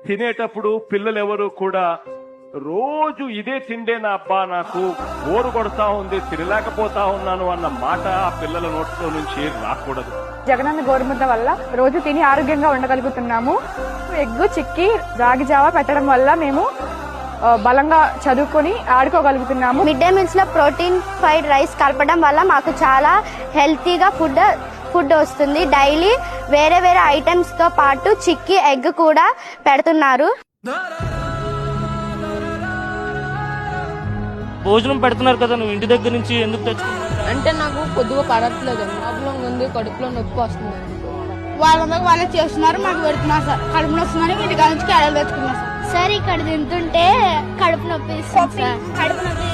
తినేటప్పుడు పిల్లలు ఎవరు కూడా రోజు ఇదే తిండేనా అబ్బా, నాకు బోరు కొడతా ఉంది, తినలేకపోతా ఉన్నాను అన్న మాట ఆ పిల్లల నోట్లో నుంచి రాకూడదు. జగనన్న గోరుముద్ద వల్ల రోజు తిని ఆరోగ్యంగా ఉండగలుగుతున్నాము. ఎగ్గు చిక్కి రాగి జావా పెట్టడం వల్ల మేము బలంగా చదువుకొని ఆడుకోగలుగుతున్నాము. మిడ్ డే మీల్స్ లో ప్రోటీన్ ఫైడ్ రైస్ కలపడం వల్ల మాకు చాలా హెల్తీగా ఫుడ్ వస్తుంది. డైలీ వేరే వేరే ఐటమ్స్ తో పాటు చిక్కీ ఎగ్ కూడా పెడుతున్నారు. భోజనం పెడుతున్నారు కదా, నువ్వు ఇంటి దగ్గర నుంచి ఎందుకు తెచ్చుకున్నావు? అంటే నాకు కొద్దిగా కడట్లేదు, ప్రాబ్లం ఉంది, కడుపులో నొప్పి వస్తుంది. వాళ్ళందరూ వాళ్ళే చేస్తున్నారు, మాకు పెడుతున్నారు సార్. కడుపు నొస్తుందని ఇంటికాడ నుంచి క్యారెల్ తెచ్చుకున్నాం సార్. ఇక్కడ తింటుంటే కడుపు నొప్పి కడుపు నొప్పి